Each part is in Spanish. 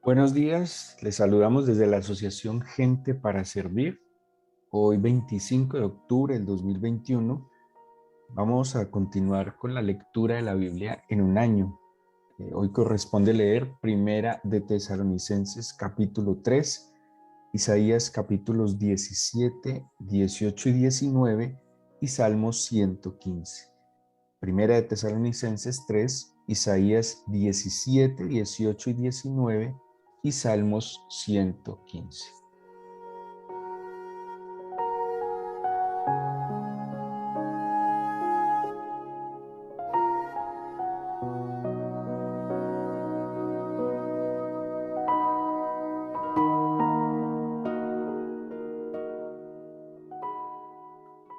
Buenos días, les saludamos desde la Asociación Gente para Servir. Hoy 25 de octubre del 2021 vamos a continuar con la lectura de la Biblia en un año. Hoy corresponde leer Primera de Tesalonicenses capítulo 3, Isaías capítulos 17, 18 y 19 y Salmos 115. Primera de Tesalonicenses 3, Isaías 17, 18 y 19 y Salmos 115.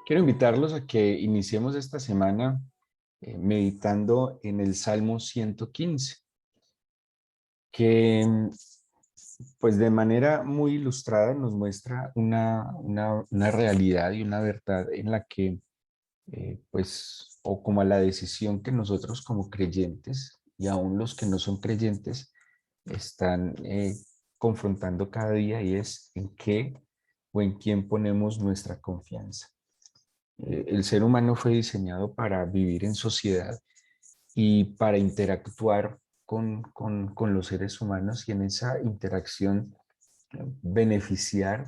Quiero invitarlos a que iniciemos esta semana meditando en el Salmo 115, que pues de manera muy ilustrada nos muestra una realidad y una verdad en la que pues o como a la decisión que nosotros como creyentes y aún los que no son creyentes están confrontando cada día, y es en qué o en quién ponemos nuestra confianza. El ser humano fue diseñado para vivir en sociedad y para interactuar con los seres humanos, y en esa interacción beneficiar,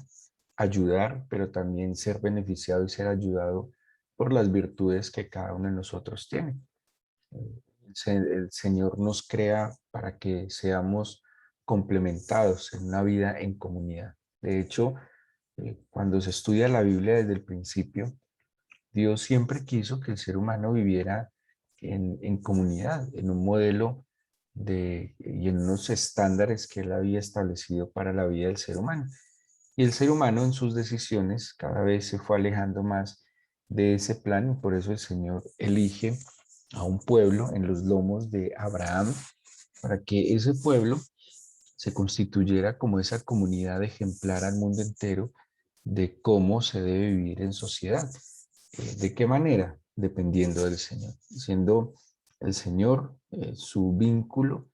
ayudar, pero también ser beneficiado y ser ayudado por las virtudes que cada uno de nosotros tiene. El Señor nos crea para que seamos complementados en una vida en comunidad. De hecho, cuando se estudia la Biblia desde el principio, Dios siempre quiso que el ser humano viviera en comunidad, en un modelo y en unos estándares que Él había establecido para la vida del ser humano. Y el ser humano en sus decisiones cada vez se fue alejando más de ese plan, y por eso el Señor elige a un pueblo en los lomos de Abraham para que ese pueblo se constituyera como esa comunidad ejemplar al mundo entero de cómo se debe vivir en sociedad. ¿De qué manera? Dependiendo del Señor, siendo el Señor su vínculo,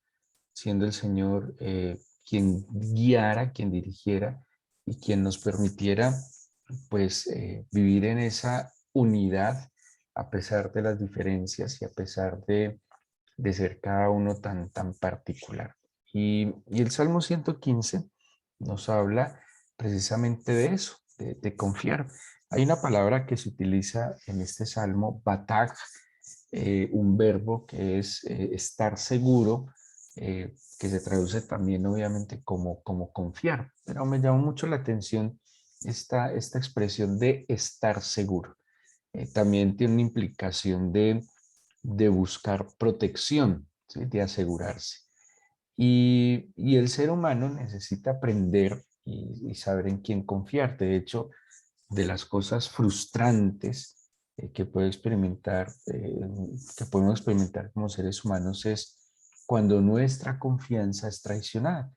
siendo el Señor quien guiara, quien dirigiera y quien nos permitiera pues vivir en esa unidad a pesar de las diferencias y a pesar de ser cada uno tan particular. Y el Salmo 115 nos habla precisamente de eso, de confiar. Hay una palabra que se utiliza en este salmo, batag, un verbo que es estar seguro, que se traduce también obviamente como confiar. Pero me llamó mucho la atención esta expresión de estar seguro. También tiene una implicación de buscar protección, ¿sí? De asegurarse. Y el ser humano necesita aprender y saber en quién confiar. De hecho, de las cosas frustrantes que podemos experimentar como seres humanos, es cuando nuestra confianza es traicionada,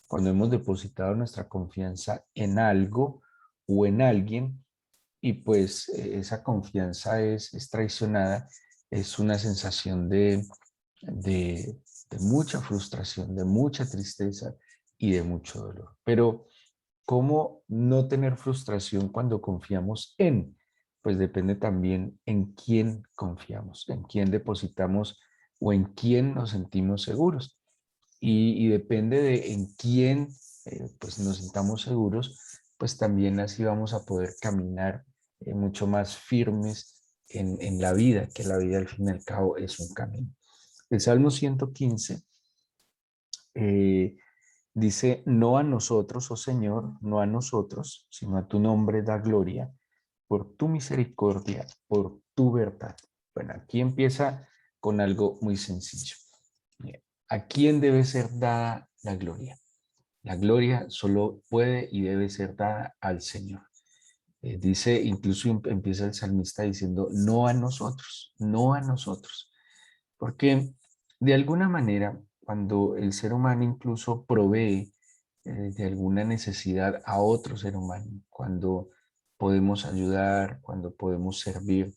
cuando hemos depositado nuestra confianza en algo o en alguien, y pues esa confianza es traicionada. Es una sensación de mucha frustración, de mucha tristeza y de mucho dolor. Pero ¿cómo no tener frustración cuando confiamos en? Pues depende también en quién confiamos, en quién depositamos o en quién nos sentimos seguros. Y depende de en quién pues nos sintamos seguros, pues también así vamos a poder caminar mucho más firmes en la vida, que la vida al fin y al cabo es un camino. El Salmo 115 eh, dice: no a nosotros, oh Señor, no a nosotros, sino a tu nombre da gloria, por tu misericordia, por tu verdad. Bueno, aquí empieza con algo muy sencillo. ¿A quién debe ser dada la gloria? La gloria solo puede y debe ser dada al Señor. Dice, incluso empieza el salmista diciendo, no a nosotros, no a nosotros. Porque de alguna manera, cuando el ser humano incluso provee de alguna necesidad a otro ser humano, cuando podemos ayudar, cuando podemos servir,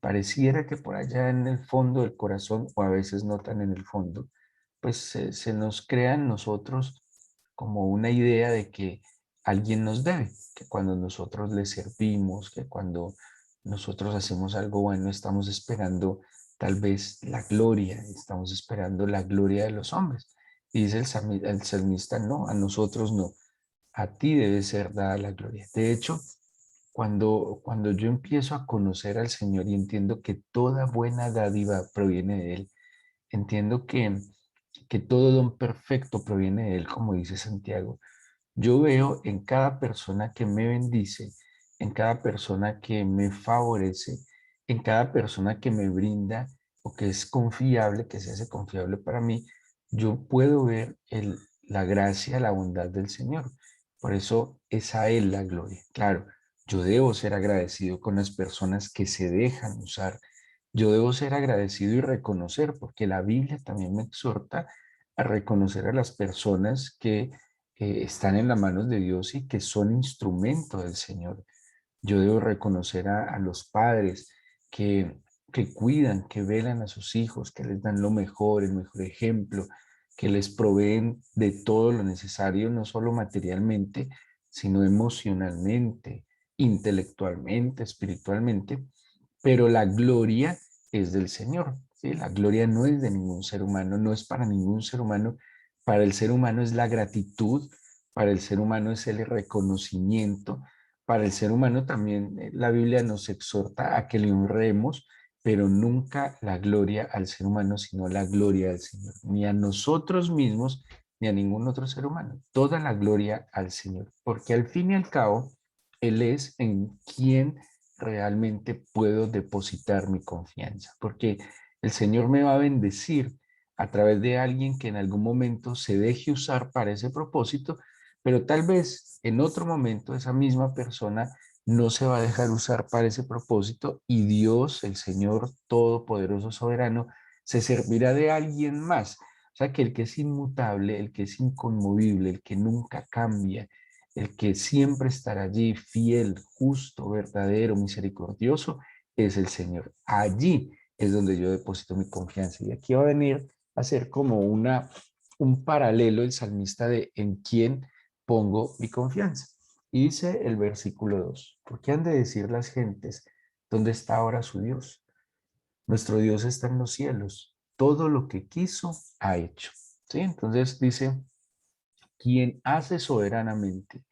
pareciera que por allá en el fondo del corazón, o a veces no tan en el fondo, pues se nos crea en nosotros como una idea de que alguien nos debe, que cuando nosotros le servimos, que cuando nosotros hacemos algo bueno, estamos esperando tal vez la gloria, estamos esperando la gloria de los hombres. Y dice el salmista, no, a nosotros no, a ti debe ser dada la gloria. De hecho, cuando yo empiezo a conocer al Señor y entiendo que toda buena dádiva proviene de Él, entiendo que todo don perfecto proviene de Él, como dice Santiago. Yo veo en cada persona que me bendice, en cada persona que me favorece, en cada persona que me brinda o que es confiable, que se hace confiable para mí, yo puedo ver la gracia, la bondad del Señor. Por eso es a Él la gloria. Claro, yo debo ser agradecido con las personas que se dejan usar. Yo debo ser agradecido y reconocer, porque la Biblia también me exhorta a reconocer a las personas que están en las manos de Dios y que son instrumento del Señor. Yo debo reconocer a los padres que, que cuidan, que velan a sus hijos, que les dan lo mejor, el mejor ejemplo, que les proveen de todo lo necesario, no solo materialmente, sino emocionalmente, intelectualmente, espiritualmente, pero la gloria es del Señor, ¿sí? La gloria no es de ningún ser humano, no es para ningún ser humano. Para el ser humano es la gratitud, para el ser humano es el reconocimiento, para el ser humano también la Biblia nos exhorta a que le honremos, pero nunca la gloria al ser humano, sino la gloria al Señor, ni a nosotros mismos, ni a ningún otro ser humano. Toda la gloria al Señor, porque al fin y al cabo, Él es en quien realmente puedo depositar mi confianza, porque el Señor me va a bendecir a través de alguien que en algún momento se deje usar para ese propósito, pero tal vez en otro momento esa misma persona no se va a dejar usar para ese propósito y Dios, el Señor Todopoderoso Soberano, se servirá de alguien más. O sea que el que es inmutable, el que es inconmovible, el que nunca cambia, el que siempre estará allí, fiel, justo, verdadero, misericordioso, es el Señor. Allí es donde yo deposito mi confianza. Y aquí va a venir a ser como un paralelo el salmista de en quién pongo mi confianza. Y dice el versículo 2, ¿por qué han de decir las gentes, dónde está ahora su Dios? Nuestro Dios está en los cielos, todo lo que quiso ha hecho. ¿Sí? Entonces dice, quien hace soberanamente,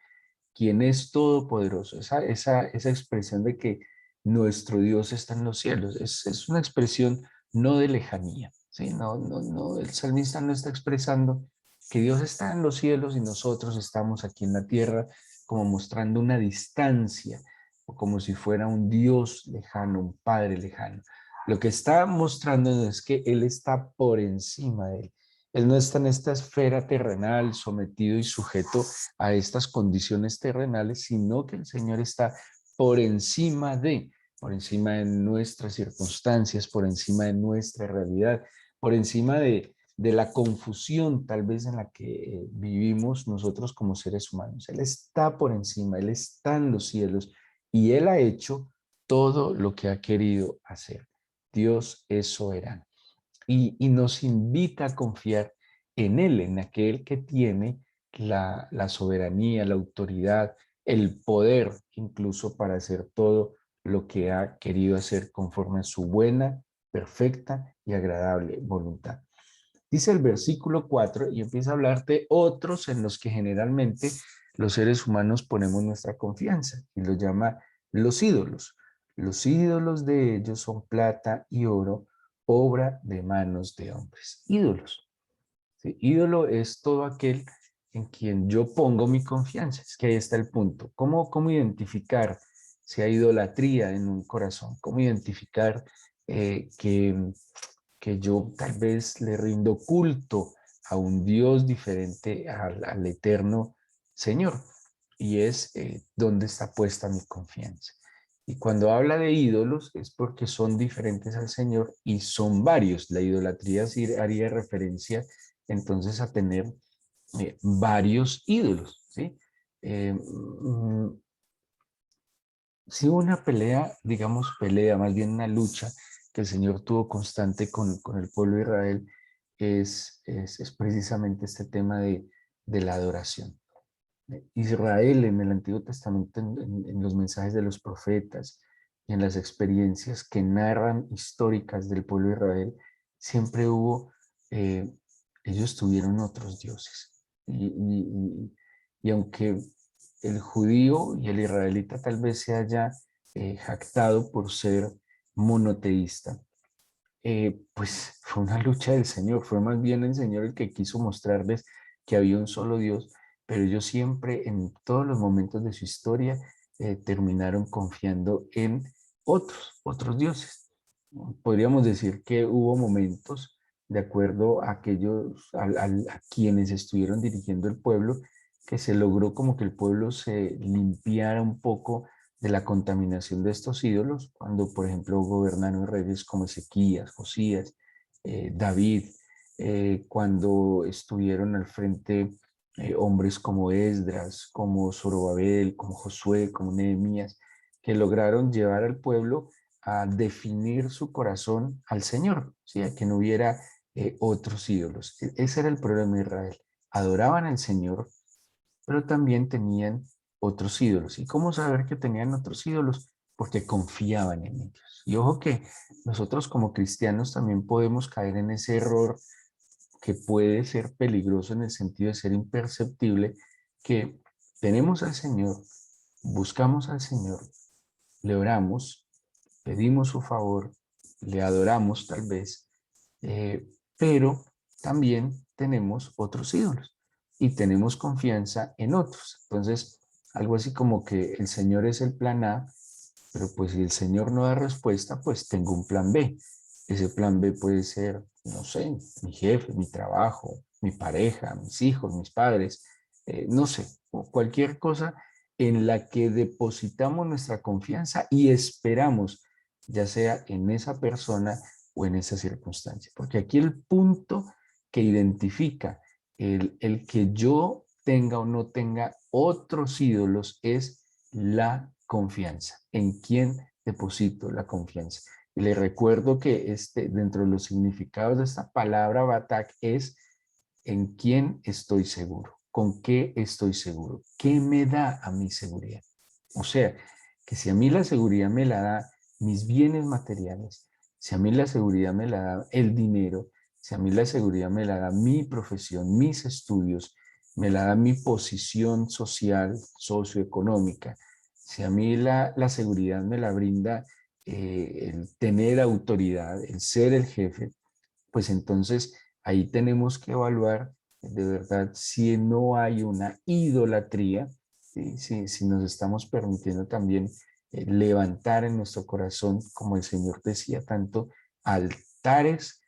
quien es todopoderoso, esa expresión de que nuestro Dios está en los cielos, es una expresión no de lejanía, ¿sí? No, el salmista no está expresando que Dios está en los cielos y nosotros estamos aquí en la tierra, como mostrando una distancia, o como si fuera un Dios lejano, un Padre lejano. Lo que está mostrando es que Él está por encima de él. Él no está en esta esfera terrenal, sometido y sujeto a estas condiciones terrenales, sino que el Señor está por por encima de nuestras circunstancias, por encima de nuestra realidad, por encima de la confusión tal vez en la que vivimos nosotros como seres humanos. Él está por encima, Él está en los cielos y Él ha hecho todo lo que ha querido hacer. Dios es soberano y nos invita a confiar en Él, en aquel que tiene la soberanía, la autoridad, el poder incluso para hacer todo lo que ha querido hacer conforme a su buena, perfecta y agradable voluntad. Dice el versículo 4 y empieza a hablarte otros en los que generalmente los seres humanos ponemos nuestra confianza y los llama los ídolos. Los ídolos de ellos son plata y oro, obra de manos de hombres. Ídolos. ¿Sí? Ídolo es todo aquel en quien yo pongo mi confianza. Es que ahí está el punto. ¿Cómo identificar si hay idolatría en un corazón? ¿Cómo identificar que yo tal vez le rindo culto a un Dios diferente al eterno Señor? Y es donde está puesta mi confianza. Y cuando habla de ídolos es porque son diferentes al Señor y son varios. La idolatría sí haría referencia entonces a tener varios ídolos, ¿sí? Sí, una pelea, digamos pelea, más bien una lucha que el Señor tuvo constante con el pueblo de Israel es precisamente este tema de la adoración. Israel en el Antiguo Testamento, en los mensajes de los profetas y en las experiencias que narran históricas del pueblo de Israel, siempre hubo, ellos tuvieron otros dioses. Y aunque el judío y el israelita tal vez se haya jactado por ser monoteísta, pues fue una lucha del Señor, fue más bien el Señor el que quiso mostrarles que había un solo Dios, pero ellos siempre en todos los momentos de su historia terminaron confiando en otros dioses. Podríamos decir que hubo momentos, de acuerdo a aquellos, a quienes estuvieron dirigiendo el pueblo, que se logró como que el pueblo se limpiara un poco de la contaminación de estos ídolos, cuando por ejemplo gobernaron reyes como Ezequías, Josías, David, cuando estuvieron al frente hombres como Esdras, como Zorobabel, como Josué, como Nehemías, que lograron llevar al pueblo a definir su corazón al Señor, ¿sí? A que no hubiera otros ídolos. Ese era el problema de Israel. Adoraban al Señor, pero también tenían otros ídolos. ¿Y cómo saber que tenían otros ídolos? Porque confiaban en ellos. Y ojo que nosotros como cristianos también podemos caer en ese error que puede ser peligroso en el sentido de ser imperceptible, que tenemos al Señor, buscamos al Señor, le oramos, pedimos su favor, le adoramos tal vez, pero también tenemos otros ídolos y tenemos confianza en otros. Entonces, algo así como que el Señor es el plan A, pero pues si el Señor no da respuesta, pues tengo un plan B. Ese plan B puede ser, no sé, mi jefe, mi trabajo, mi pareja, mis hijos, mis padres, no sé, o cualquier cosa en la que depositamos nuestra confianza y esperamos, ya sea en esa persona o en esa circunstancia. Porque aquí el punto que identifica el que yo tenga o no tenga otros ídolos es la confianza. ¿En quién deposito la confianza? Y le recuerdo que dentro de los significados de esta palabra Batak es en quién estoy seguro, con qué estoy seguro, qué me da a mi seguridad. O sea, que si a mí la seguridad me la da mis bienes materiales, si a mí la seguridad me la da el dinero, si a mí la seguridad me la da mi profesión, mis estudios, me la da mi posición social, socioeconómica, si a mí la seguridad me la brinda el tener autoridad, el ser el jefe, pues entonces ahí tenemos que evaluar de verdad si no hay una idolatría, ¿sí? Si nos estamos permitiendo también levantar en nuestro corazón, como el Señor decía tanto, altares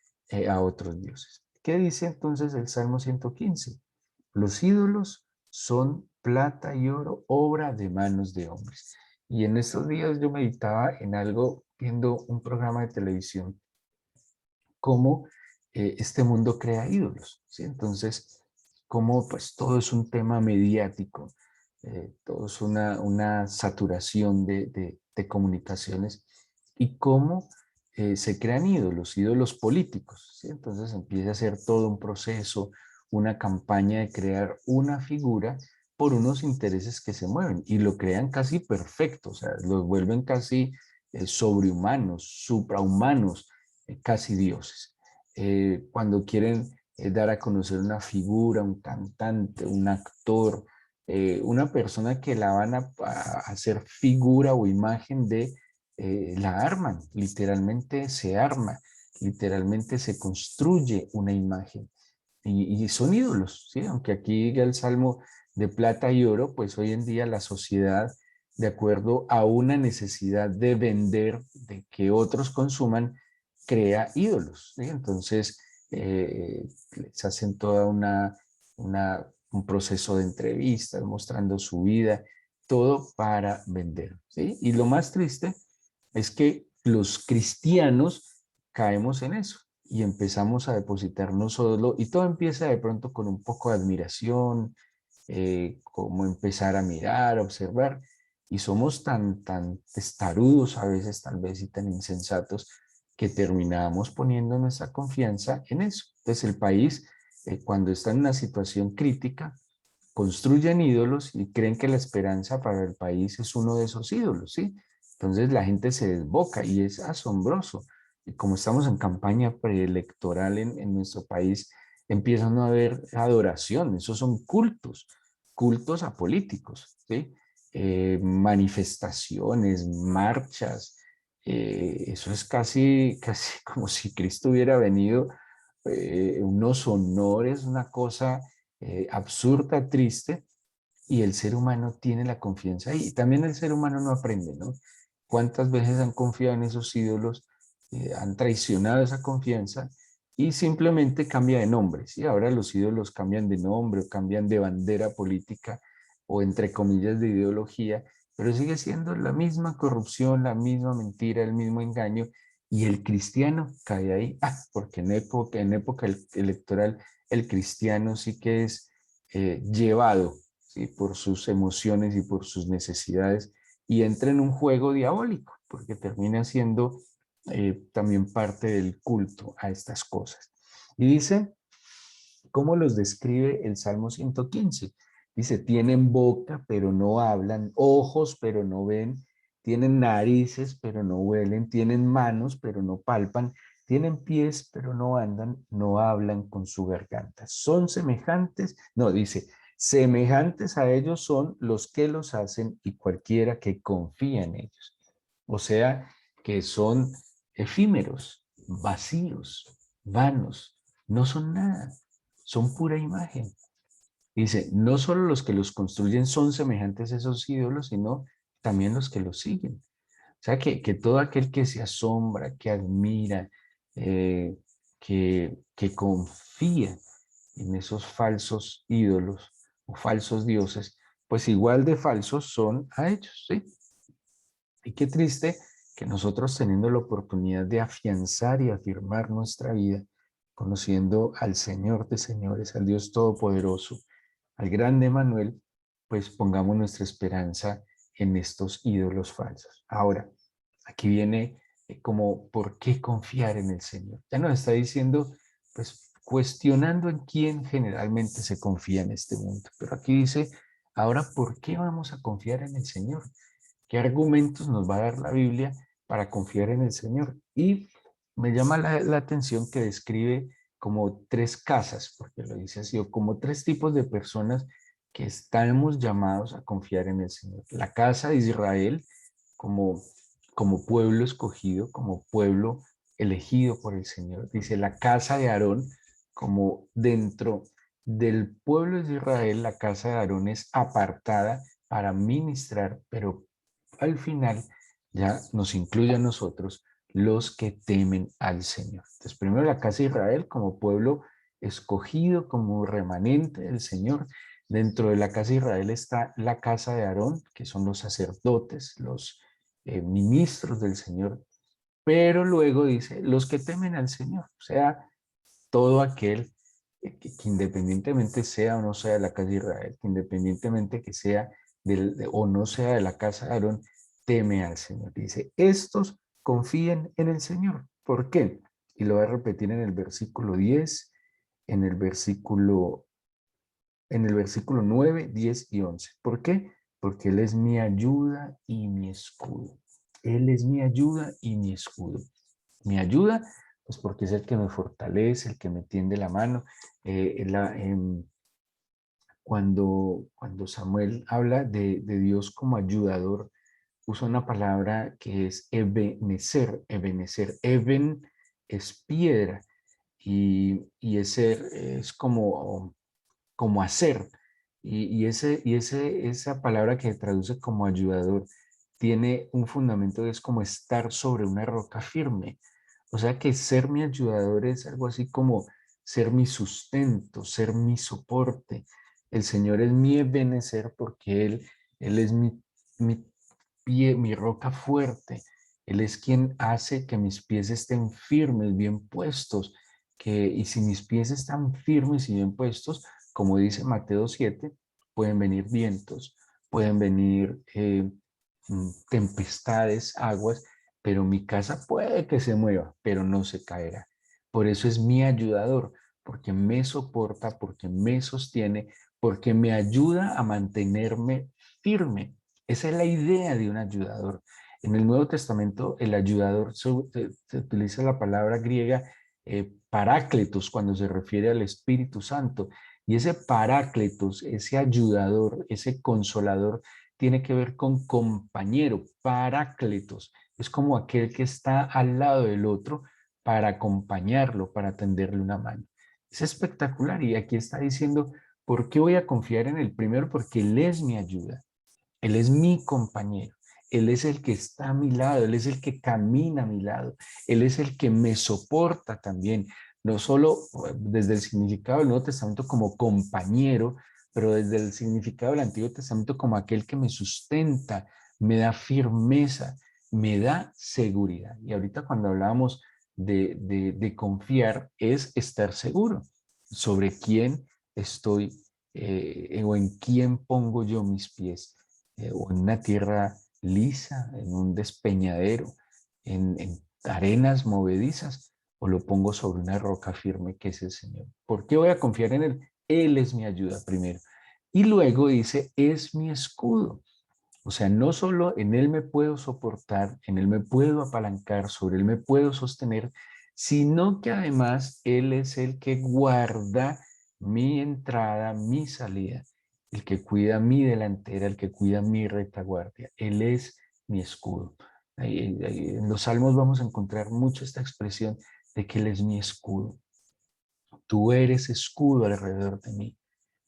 a otros dioses. ¿Qué dice entonces el Salmo 115? Los ídolos son plata y oro, obra de manos de hombres. Y en estos días yo meditaba en algo, viendo un programa de televisión, cómo este mundo crea ídolos, ¿sí? Entonces, cómo pues todo es un tema mediático, todo es una saturación de comunicaciones y cómo se crean ídolos, ídolos políticos, ¿sí? Entonces empieza a ser todo un proceso, una campaña de crear una figura por unos intereses que se mueven y lo crean casi perfecto, o sea, los vuelven casi sobrehumanos, suprahumanos, casi dioses. Cuando quieren dar a conocer una figura, un cantante, un actor, una persona que la van a hacer figura o imagen de, la arman, literalmente se arma, literalmente se construye una imagen y son ídolos, ¿sí? Aunque aquí diga el Salmo de plata y oro, pues hoy en día la sociedad, de acuerdo a una necesidad de vender, de que otros consuman, crea ídolos, ¿sí? Entonces, les hacen toda un proceso de entrevistas mostrando su vida, todo para vender, ¿sí? Y lo más triste es que los cristianos caemos en eso y empezamos a depositar no solo, y todo empieza de pronto con un poco de admiración, como empezar a mirar, a observar, y somos tan testarudos a veces tal vez y tan insensatos que terminamos poniendo nuestra confianza en eso. Entonces el país, cuando está en una situación crítica, construyen ídolos y creen que la esperanza para el país es uno de esos ídolos, ¿sí? Entonces la gente se desboca y es asombroso. Y como estamos en campaña preelectoral en nuestro país, empiezan a haber adoración, esos son cultos, cultos a políticos, ¿sí? Manifestaciones, marchas, eso es casi, casi como si Cristo hubiera venido, unos honores, una cosa absurda, triste, y el ser humano tiene la confianza ahí. Y también el ser humano no aprende, ¿no? ¿Cuántas veces han confiado en esos ídolos, han traicionado esa confianza y simplemente cambia de nombre, ¿sí? Ahora los ídolos cambian de nombre o cambian de bandera política o entre comillas de ideología, pero sigue siendo la misma corrupción, la misma mentira, el mismo engaño, y el cristiano cae ahí, porque en época electoral el cristiano sí que es llevado, ¿sí? Por sus emociones y por sus necesidades, y entra en un juego diabólico, porque termina siendo también parte del culto a estas cosas. Y dice, ¿cómo los describe el Salmo 115? Dice, tienen boca, pero no hablan, ojos, pero no ven, tienen narices, pero no huelen, tienen manos, pero no palpan, tienen pies, pero no andan, no hablan con su garganta. Son semejantes, no, dice, semejantes a ellos son los que los hacen y cualquiera que confía en ellos. O sea, que son efímeros, vacíos, vanos, no son nada, son pura imagen. Dice, no solo los que los construyen son semejantes a esos ídolos, sino también los que los siguen. O sea, que todo aquel que se asombra, que admira, eh, que confía en esos falsos ídolos o falsos dioses, pues igual de falsos son a ellos, ¿sí? Y qué triste que nosotros teniendo la oportunidad de afianzar y afirmar nuestra vida, conociendo al Señor de señores, al Dios Todopoderoso, al grande Manuel, pues pongamos nuestra esperanza en estos ídolos falsos. Ahora, aquí viene como, ¿por qué confiar en el Señor? Ya nos está diciendo, pues cuestionando en quién generalmente se confía en este mundo. Pero aquí dice, ahora, ¿por qué vamos a confiar en el Señor? ¿Qué argumentos nos va a dar la Biblia para confiar en el Señor? Y me llama la atención que describe como tres casas, porque lo dice así, o como tres tipos de personas que estamos llamados a confiar en el Señor. La casa de Israel como, como pueblo escogido, como pueblo elegido por el Señor. Dice la casa de Aarón como dentro del pueblo de Israel, la casa de Aarón es apartada para ministrar, pero al final ya nos incluye a nosotros los que temen al Señor. Entonces, primero la casa de Israel como pueblo escogido, como remanente del Señor. Dentro de la casa de Israel está la casa de Aarón, que son los sacerdotes, los ministros del Señor. Pero luego dice, los que temen al Señor, o sea, todo aquel que independientemente sea o no sea de la casa de Israel, que independientemente que sea o no sea de la casa de Aarón, teme al Señor. Dice, estos confíen en el Señor. ¿Por qué? Y lo voy a repetir en el versículo 10, en el versículo, en el versículo 9, 10 y 11. ¿Por qué? Porque Él es mi ayuda y mi escudo. Él es mi ayuda y mi escudo. Mi ayuda, pues porque es el que me fortalece, el que me tiende la mano. Cuando Samuel habla de Dios como ayudador, usa una palabra que es ebenecer, ebenecer. Eben es piedra y eser es como hacer. Esa palabra que traduce como ayudador tiene un fundamento, es como estar sobre una roca firme. O sea que ser mi ayudador es algo así como ser mi sustento, ser mi soporte. El Señor es mi ebenecer porque Él es mi pie, mi roca fuerte. Él es quien hace que mis pies estén firmes, bien puestos. Y si mis pies están firmes y bien puestos, como dice Mateo 7, pueden venir vientos, pueden venir tempestades, aguas, pero mi casa puede que se mueva, pero no se caerá. Por eso es mi ayudador, porque me soporta, porque me sostiene, porque me ayuda a mantenerme firme. Esa es la idea de un ayudador. En el Nuevo Testamento, el ayudador se utiliza la palabra griega parácletos cuando se refiere al Espíritu Santo. Y ese parácletos, ese ayudador, ese consolador, tiene que ver con compañero, parácletos. Es como aquel que está al lado del otro para acompañarlo, para tenderle una mano. Es espectacular y aquí está diciendo, ¿por qué voy a confiar en él? Primero, porque él es mi ayuda, él es mi compañero, él es el que está a mi lado, él es el que camina a mi lado, él es el que me soporta también, no solo desde el significado del Nuevo Testamento como compañero, pero desde el significado del Antiguo Testamento como aquel que me sustenta, me da firmeza, me da seguridad. Y ahorita cuando hablábamos de confiar es estar seguro sobre quién estoy o en quién pongo yo mis pies, o en una tierra lisa, en un despeñadero, en arenas movedizas, o lo pongo sobre una roca firme que es el Señor. ¿Por qué voy a confiar en Él? Él es mi ayuda primero. Y luego dice, es mi escudo. O sea, no solo en Él me puedo soportar, en Él me puedo apalancar, sobre Él me puedo sostener, sino que además Él es el que guarda mi entrada, mi salida, el que cuida mi delantera, el que cuida mi retaguardia. Él es mi escudo. En los Salmos vamos a encontrar mucho esta expresión de que Él es mi escudo. Tú eres escudo alrededor de mí,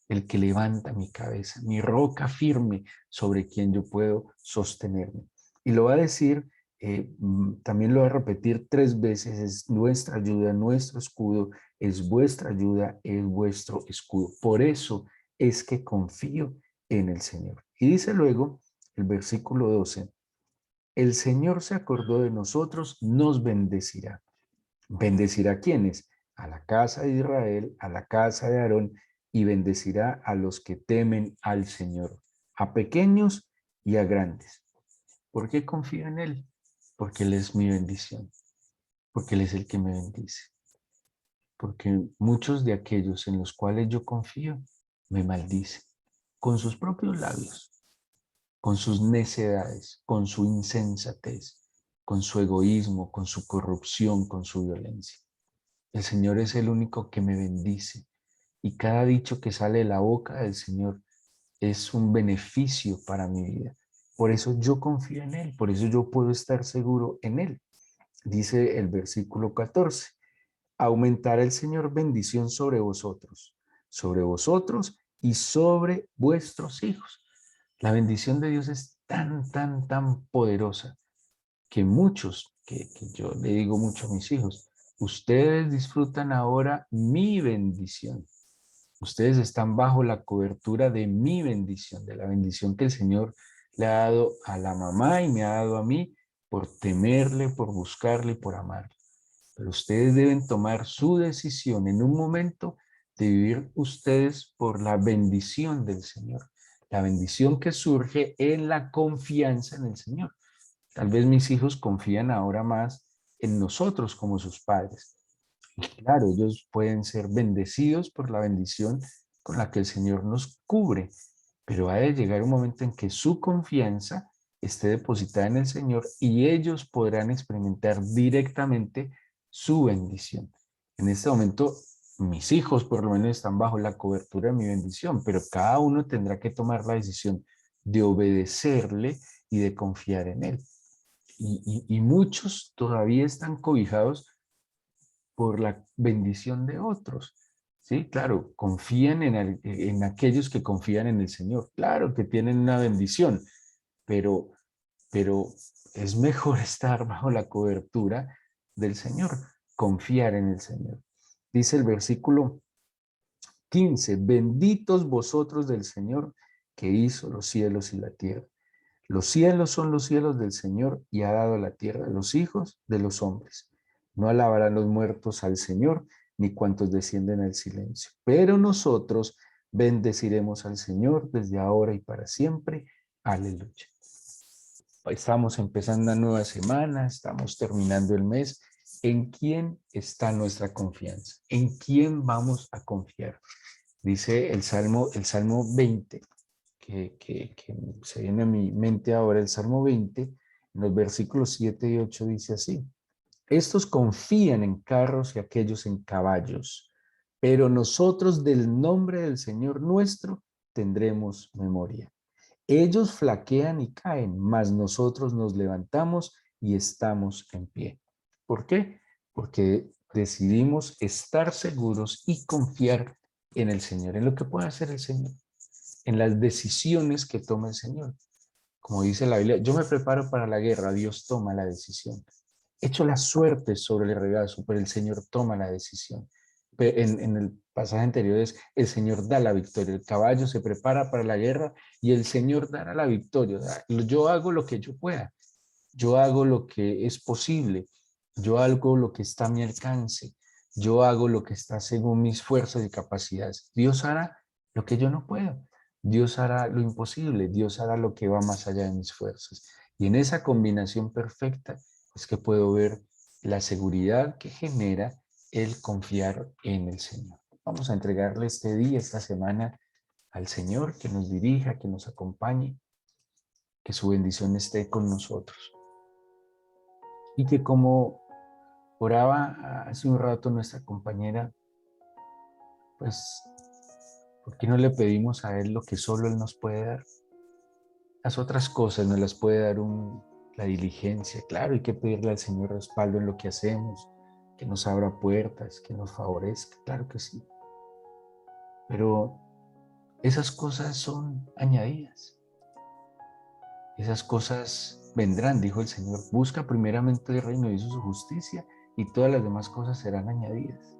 el que levanta mi cabeza, mi roca firme sobre quien yo puedo sostenerme. Y lo va a decir, también lo va a repetir 3 veces, es nuestra ayuda, nuestro escudo, es vuestra ayuda, es vuestro escudo. Por eso es que confío en el Señor. Y dice luego el versículo 12, el Señor se acordó de nosotros, nos bendecirá. ¿Bendecirá a quiénes? A la casa de Israel, a la casa de Aarón, y bendecirá a los que temen al Señor, a pequeños y a grandes. ¿Por qué confío en Él? Porque Él es mi bendición, porque Él es el que me bendice, porque muchos de aquellos en los cuales yo confío me maldicen con sus propios labios, con sus necedades, con su insensatez, con su egoísmo, con su corrupción, con su violencia. El Señor es el único que me bendice y cada dicho que sale de la boca del Señor es un beneficio para mi vida. Por eso yo confío en Él, por eso yo puedo estar seguro en Él. Dice el versículo 14, aumentará el Señor bendición sobre vosotros y sobre vuestros hijos. La bendición de Dios es tan, tan, tan poderosa que muchos, que yo le digo mucho a mis hijos, ustedes disfrutan ahora mi bendición. Ustedes están bajo la cobertura de mi bendición, de la bendición que el Señor le ha dado a la mamá y me ha dado a mí por temerle, por buscarle y por amarle. Pero ustedes deben tomar su decisión en un momento de vivir ustedes por la bendición del Señor, la bendición que surge en la confianza en el Señor. Tal vez mis hijos confían ahora más en nosotros como sus padres. Claro, ellos pueden ser bendecidos por la bendición con la que el Señor nos cubre, pero ha de llegar un momento en que su confianza esté depositada en el Señor y ellos podrán experimentar directamente su bendición. En este momento, mis hijos por lo menos están bajo la cobertura de mi bendición, pero cada uno tendrá que tomar la decisión de obedecerle y de confiar en él. Y muchos todavía están cobijados por la bendición de otros. Sí, claro, confían en aquellos que confían en el Señor. Claro que tienen una bendición, pero, pero es mejor estar bajo la cobertura del Señor, confiar en el Señor. Dice el versículo 15, benditos vosotros del Señor que hizo los cielos y la tierra. Los cielos son los cielos del Señor y ha dado la tierra a los hijos de los hombres. No alabarán los muertos al Señor, ni cuantos descienden al silencio. Pero nosotros bendeciremos al Señor desde ahora y para siempre. Aleluya. Estamos empezando una nueva semana, estamos terminando el mes. ¿En quién está nuestra confianza? ¿En quién vamos a confiar? Dice el Salmo 20, que se viene a mi mente ahora, el Salmo 20, en los versículos 7 y 8 dice así: estos confían en carros y aquellos en caballos, pero nosotros del nombre del Señor nuestro tendremos memoria. Ellos flaquean y caen, mas nosotros nos levantamos y estamos en pie. ¿Por qué? Porque decidimos estar seguros y confiar en el Señor, en lo que puede hacer el Señor, en las decisiones que toma el Señor. Como dice la Biblia, yo me preparo para la guerra, Dios toma la decisión. Echo la suerte sobre el regazo, pero el Señor toma la decisión. En el pasaje anterior es, el Señor da la victoria, el caballo se prepara para la guerra y el Señor dará la victoria. Yo hago lo que yo pueda, yo hago lo que es posible, yo hago lo que está a mi alcance, yo hago lo que está según mis fuerzas y capacidades. Dios hará lo que yo no puedo, Dios hará lo imposible, Dios hará lo que va más allá de mis fuerzas. Y en esa combinación perfecta es que puedo ver la seguridad que genera el confiar en el Señor. Vamos a entregarle este día, esta semana al Señor, que nos dirija, que nos acompañe, que su bendición esté con nosotros. Y que como oraba hace un rato nuestra compañera, pues, ¿por qué no le pedimos a Él lo que solo Él nos puede dar? Las otras cosas nos las puede dar la diligencia. Claro, hay que pedirle al Señor respaldo en lo que hacemos, que nos abra puertas, que nos favorezca, claro que sí. Pero esas cosas son añadidas. Esas cosas vendrán, dijo el Señor. Busca primeramente el reino y su justicia y todas las demás cosas serán añadidas.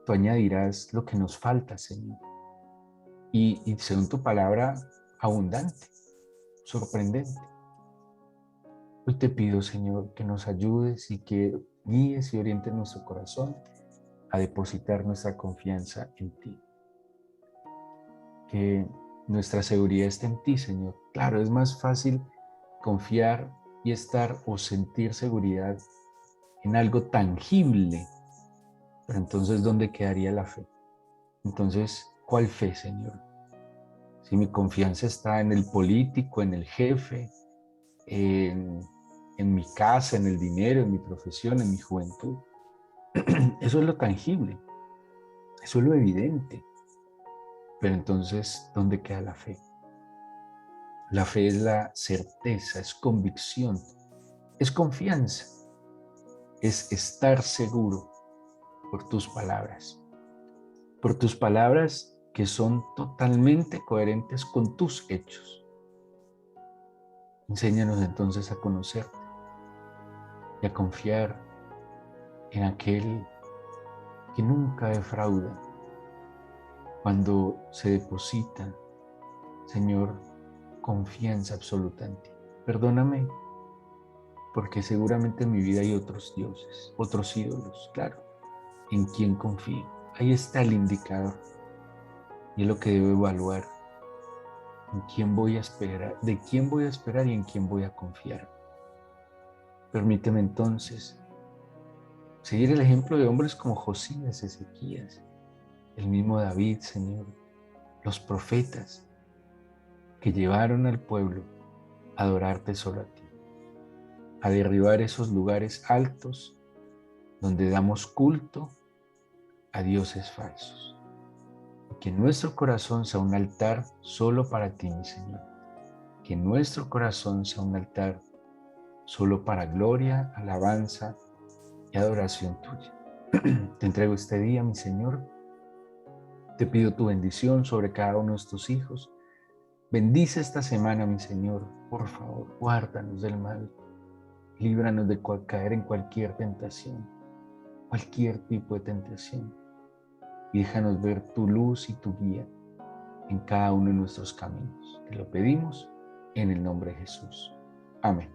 Tú añadirás lo que nos falta, Señor. Y según tu palabra, abundante, sorprendente. Hoy te pido, Señor, que nos ayudes y que guíes y orientes nuestro corazón a depositar nuestra confianza en ti. Que nuestra seguridad esté en ti, Señor. Claro, es más fácil confiar y estar o sentir seguridad en algo tangible. Pero entonces, ¿dónde quedaría la fe? Entonces, ¿cuál fe, Señor? Si mi confianza está en el político, en el jefe, en, en mi casa, en el dinero, en mi profesión, en mi juventud. Eso es lo tangible, eso es lo evidente. Pero entonces, ¿dónde queda la fe? La fe es la certeza, es convicción, es confianza, es estar seguro por tus palabras que son totalmente coherentes con tus hechos. Enséñanos entonces a conocerte y a confiar en aquel que nunca defrauda cuando se deposita, Señor, confianza absoluta en ti. Perdóname porque seguramente en mi vida hay otros dioses, otros ídolos, claro, en quien confío. Ahí está el indicador y es lo que debo evaluar. En quién voy a esperar, de quién voy a esperar y en quién voy a confiar. Permíteme entonces seguir el ejemplo de hombres como Josías, Ezequías, el mismo David, Señor, los profetas que llevaron al pueblo a adorarte solo a ti, a derribar esos lugares altos donde damos culto a dioses falsos. Que nuestro corazón sea un altar solo para ti, mi Señor. Que nuestro corazón sea un altar solo para gloria, alabanza y adoración tuya. Te entrego este día, mi Señor. Te pido tu bendición sobre cada uno de estos hijos. Bendice esta semana, mi Señor. Por favor, guárdanos del mal. Líbranos de caer en cualquier tentación, cualquier tipo de tentación. Y déjanos ver tu luz y tu guía en cada uno de nuestros caminos. Te lo pedimos en el nombre de Jesús. Amén.